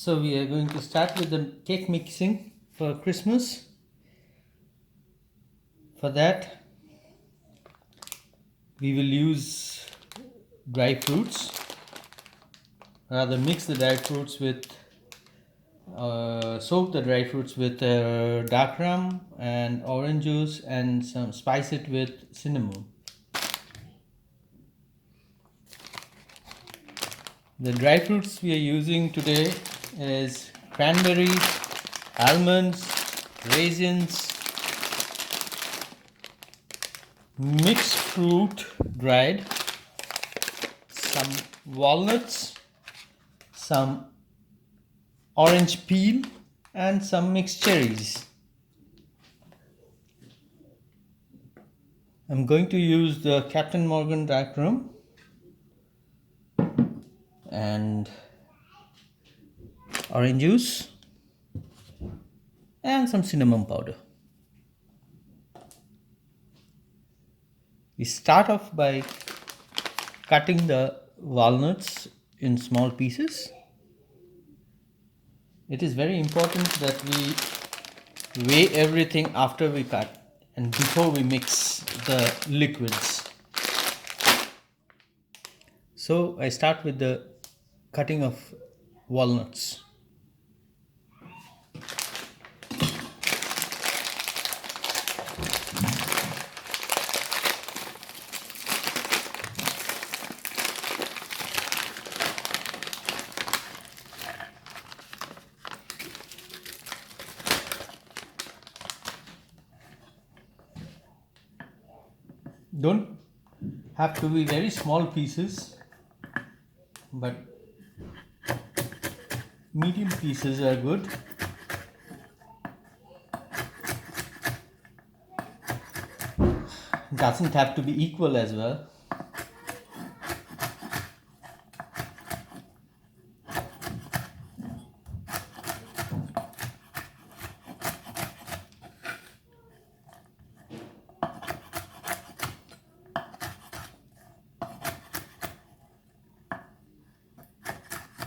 So we are going to start with the cake mixing for Christmas. For that, we will use dry fruits. Rather, mix the dry fruits with, soak the dry fruits with dark rum and orange juice, and spice it with cinnamon. The dry fruits we are using today is cranberries, almonds, raisins, mixed fruit dried, some walnuts, some orange peel, and some mixed cherries. I'm going to use the Captain Morgan dark rum and orange juice and some cinnamon powder. We start off by cutting the walnuts in small pieces. It is very important that we weigh everything after we cut and before we mix the liquids. So I start with the cutting of walnuts. Don't have to be very small pieces, but medium pieces are good. Doesn't have to be equal as well.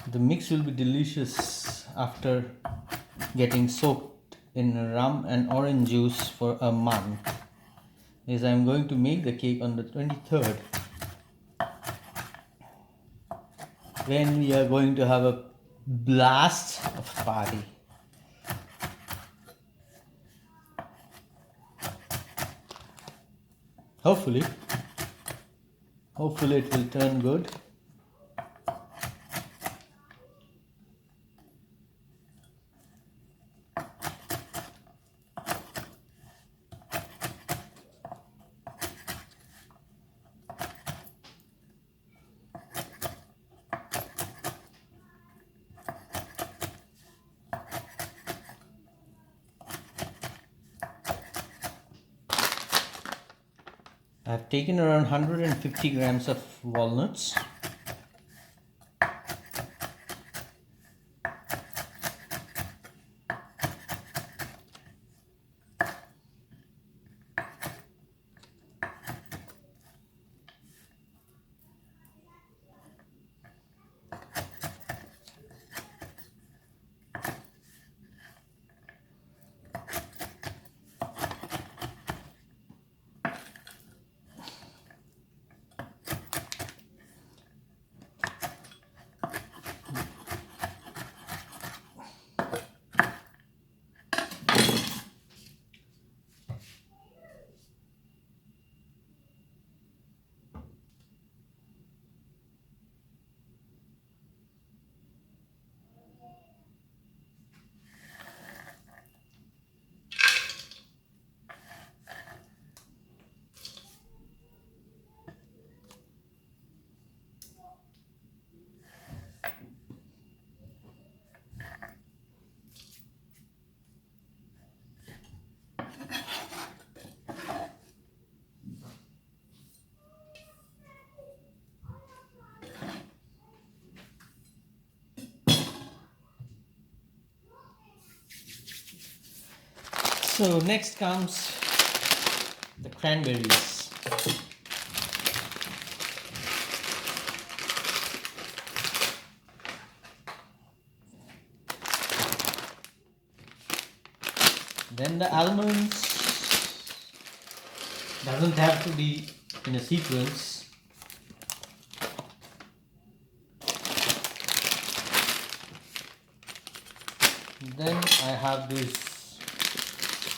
The mix will be delicious after getting soaked in rum and orange juice for a month. As I'm going to make the cake on the 23rd, when we are going to have a blast of party. Hopefully it will turn good. I have taken around 150 grams of walnuts. So next comes the cranberries. Then the almonds doesn't have to be in a sequence. Then I have this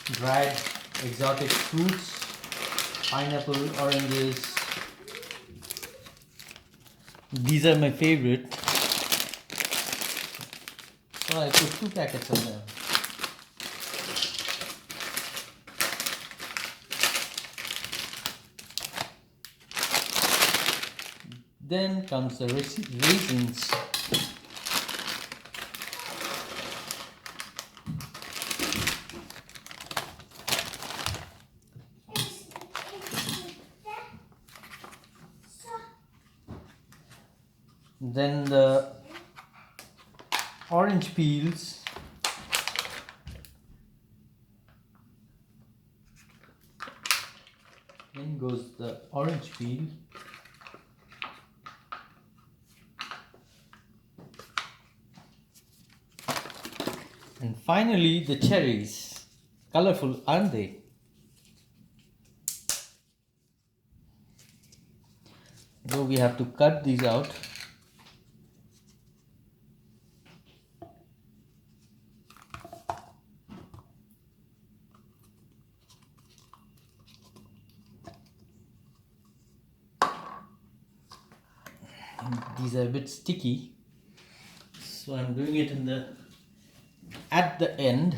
dried exotic fruits, pineapple, oranges. These are my favorite. So I put 2 packets of them. Then comes the raisins. Then the orange peels. Then goes the orange peel. And finally the cherries. Colorful, aren't they? Though we have to cut these out. These are a bit sticky, so I'm doing it at the end.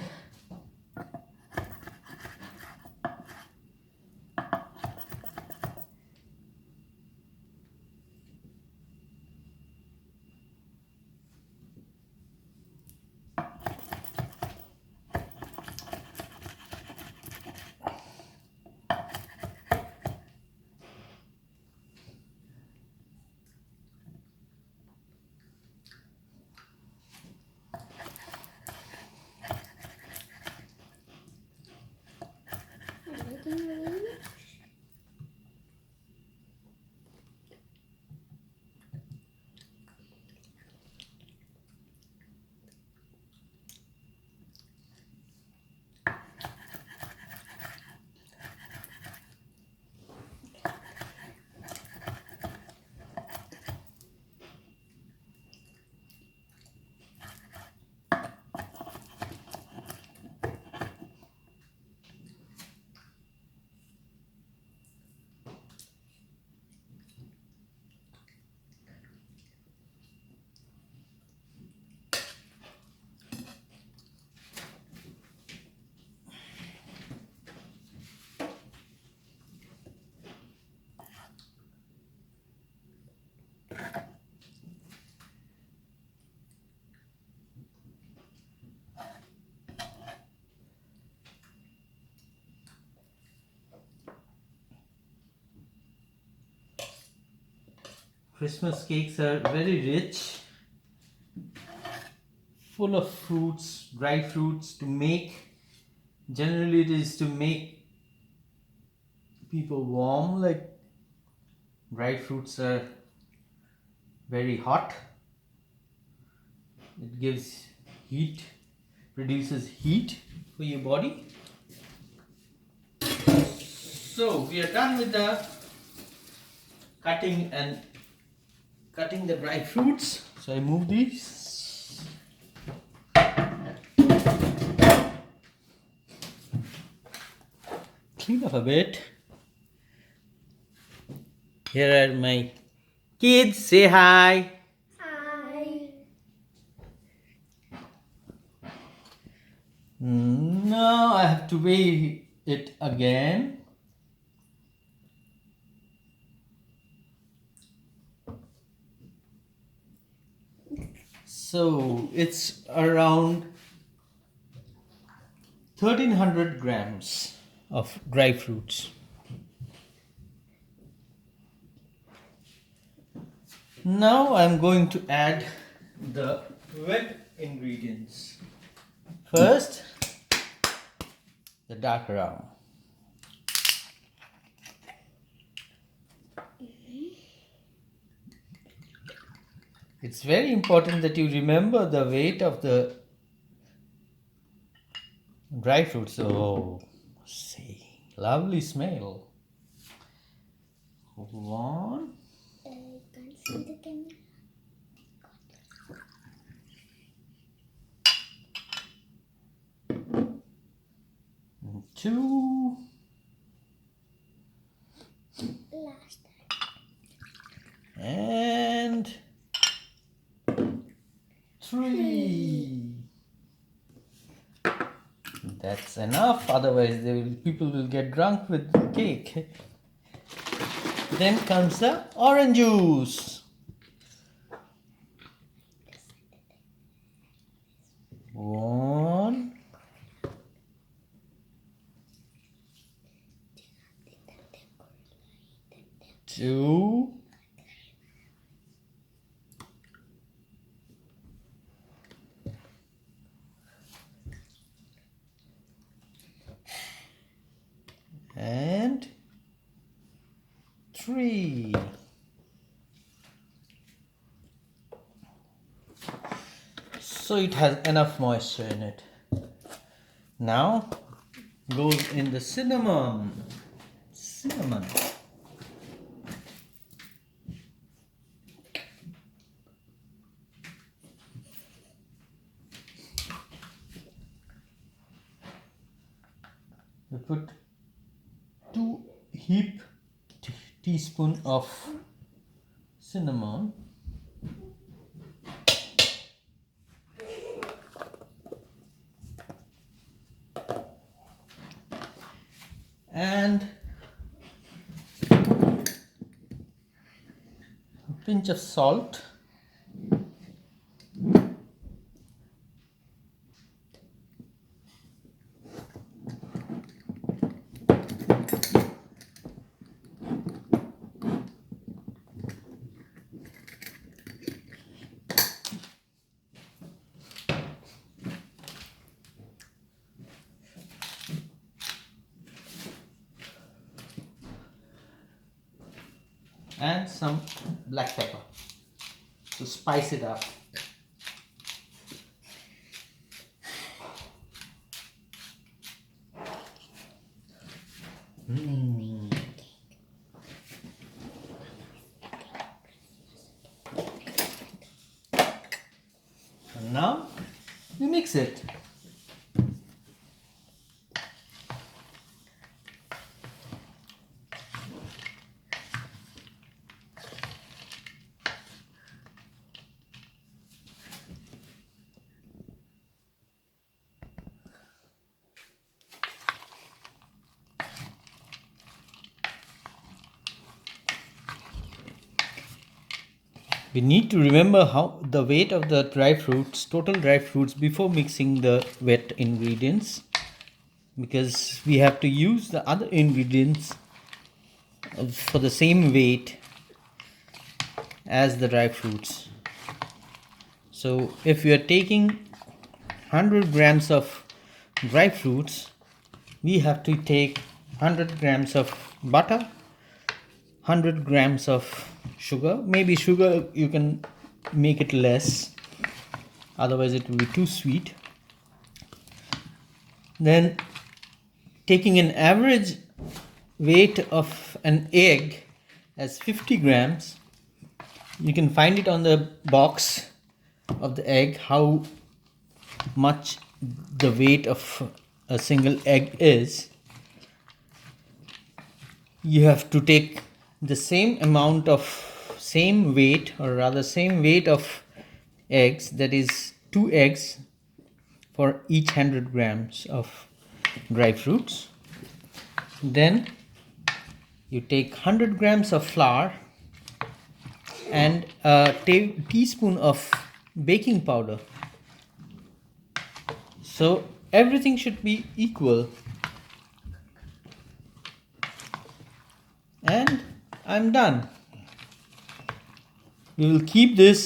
Christmas cakes are very rich, full of fruits, dry fruits to make. Generally, it is to make people warm, like dry fruits are very hot. It gives heat, produces heat for your body. So we are done with the cutting the dry fruits. So I move these. Clean up a bit. Here are my kids. Say hi. Hi. Now I have to weigh it again. So it's around 1300 grams of dry fruits. Now I'm going to add the wet ingredients. First, the dark rum. It's very important that you remember the weight of the dry fruits. Oh, see, lovely smell. One, Can't see the camera. two, Last. and three. That's enough, otherwise people will get drunk with the cake. Then comes the orange juice. One, two, and three. So it has enough moisture in it. Now goes in the cinnamon. Cinnamon. We put 2 heap teaspoon of cinnamon. And a pinch of salt. And some black pepper to spice it up. And now we mix it. We need to remember how the weight of the dry fruits, total dry fruits, before mixing the wet ingredients, because we have to use the other ingredients for the same weight as the dry fruits. So if you are taking 100 grams of dry fruits, we have to take 100 grams of butter, 100 grams of sugar. Maybe sugar you can make it less, otherwise it will be too sweet. Then taking an average weight of an egg as 50 grams, you can find it on the box of the egg how much the weight of a single egg is. You have to take the same weight, or rather same weight of eggs, that is 2 eggs for each 100 grams of dry fruits. Then you take 100 grams of flour and a teaspoon of baking powder. So everything should be equal. And I'm done. We will keep this